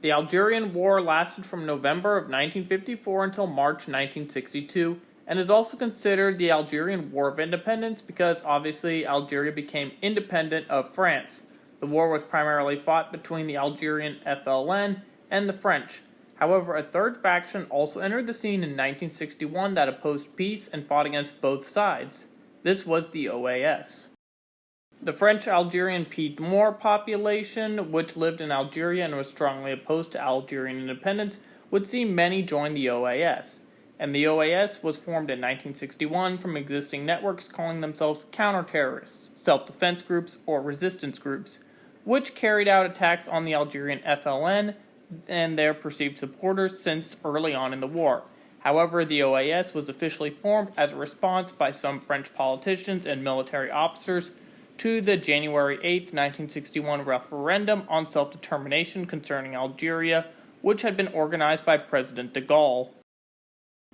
The Algerian War lasted from November of 1954 until March 1962, and is also considered the Algerian War of Independence because obviously Algeria became independent of France. The war was primarily fought between the Algerian FLN and the French. However, a third faction also entered the scene in 1961 that opposed peace and fought against both sides. This was the OAS. The French-Algerian Pied-Noir population, which lived in Algeria and was strongly opposed to Algerian independence, would see many join the OAS. And the OAS was formed in 1961 from existing networks calling themselves counter-terrorists, self-defense groups, or resistance groups, which carried out attacks on the Algerian FLN and their perceived supporters since early on in the war. However, the OAS was officially formed as a response by some French politicians and military officers to the January 8, 1961 referendum on self-determination concerning Algeria, which had been organized by President de Gaulle.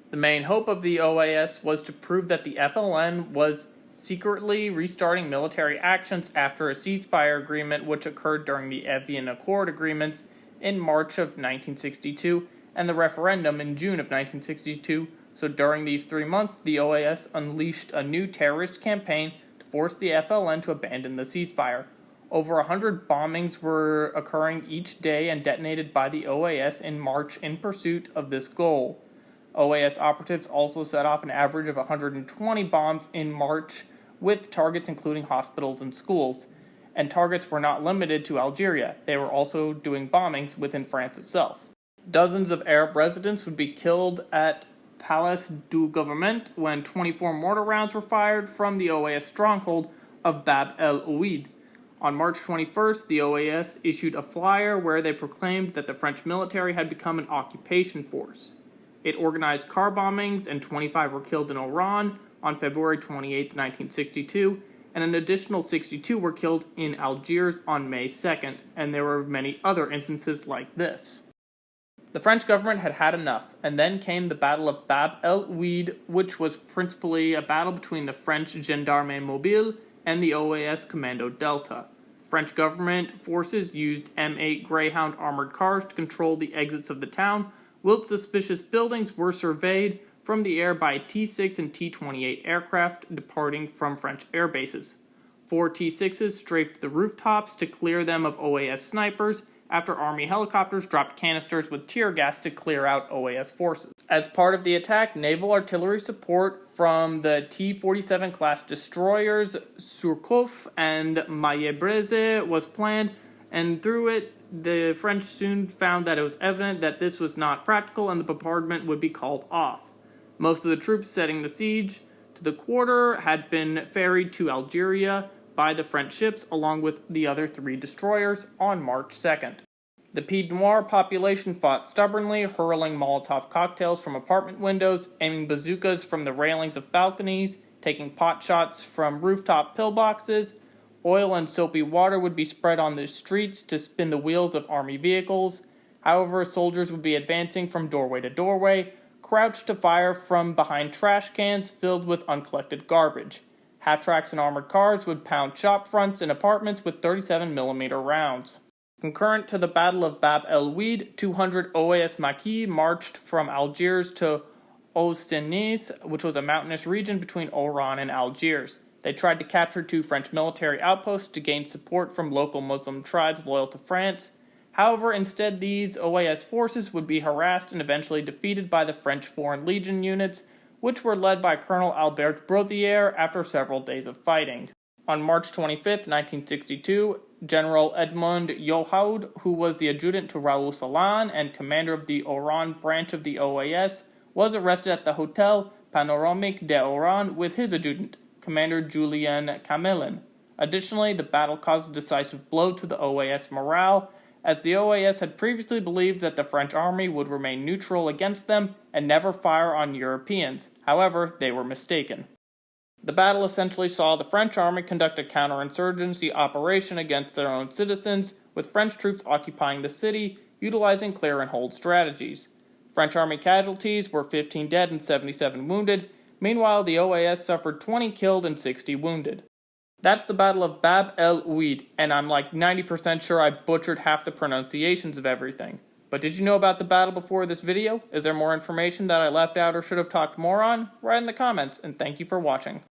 The main hope of the OAS was to prove that the FLN was secretly restarting military actions after a ceasefire agreement which occurred during the Evian Accord agreements in March of 1962 and the referendum in June of 1962. So during these 3 months, the OAS unleashed a new terrorist campaign forced the FLN to abandon the ceasefire. Over 100 bombings were occurring each day and detonated by the OAS in March in pursuit of this goal. OAS operatives also set off an average of 120 bombs in March, with targets including hospitals and schools. And targets were not limited to Algeria. They were also doing bombings within France itself. Dozens of Arab residents would be killed at Place du Gouvernement when 24 mortar rounds were fired from the OAS stronghold of Bab el-Oued. On March 21st, the OAS issued a flyer where they proclaimed that the French military had become an occupation force. It organized car bombings, and 25 were killed in Oran on February 28, 1962, and an additional 62 were killed in Algiers on May 2nd, and there were many other instances like this. The French government had had enough, and then came the Battle of Bab el-Oued, which was principally a battle between the French Gendarme Mobile and the OAS Commando Delta. French government forces used M8 Greyhound armored cars to control the exits of the town, whilst suspicious buildings were surveyed from the air by T-6 and T-28 aircraft departing from French air bases. 4 T-6s strafed the rooftops to clear them of OAS snipers, after Army helicopters dropped canisters with tear gas to clear out OAS forces. As part of the attack, naval artillery support from the T-47 class destroyers Surcouf and Maille-Brise was planned, and through it, the French soon found that it was evident that this was not practical and the bombardment would be called off. Most of the troops setting the siege to the quarter had been ferried to Algeria by the French ships along with the other 3 destroyers on March 2nd. The Pied-Noir population fought stubbornly, hurling Molotov cocktails from apartment windows, aiming bazookas from the railings of balconies, taking pot shots from rooftop pillboxes. Oil and soapy water would be spread on the streets to spin the wheels of army vehicles. However, soldiers would be advancing from doorway to doorway, crouched to fire from behind trash cans filled with uncollected garbage. Half-tracks and armored cars would pound shop fronts and apartments with 37mm rounds. Concurrent to the Battle of Bab el-Oued, 200 OAS Maquis marched from Algiers to Oued, which was a mountainous region between Oran and Algiers. They tried to capture 2 French military outposts to gain support from local Muslim tribes loyal to France. However, instead these OAS forces would be harassed and eventually defeated by the French Foreign Legion units, which were led by Colonel Albert Brothier after several days of fighting. On March 25, 1962, General Edmond Youhoud, who was the adjutant to Raoul Salan and commander of the Oran branch of the OAS, was arrested at the Hotel Panoramique d'Oran with his adjutant, Commander Julien Camelin. Additionally, the battle caused a decisive blow to the OAS morale, as the OAS had previously believed that the French army would remain neutral against them and never fire on Europeans. However, they were mistaken. The battle essentially saw the French army conduct a counterinsurgency operation against their own citizens, with French troops occupying the city, utilizing clear-and-hold strategies. French army casualties were 15 dead and 77 wounded. Meanwhile, the OAS suffered 20 killed and 60 wounded. That's the Battle of Bab el-Oued, and I'm like 90% sure I butchered half the pronunciations of everything. But did you know about the battle before this video? Is there more information that I left out or should have talked more on? Write in the comments, and thank you for watching.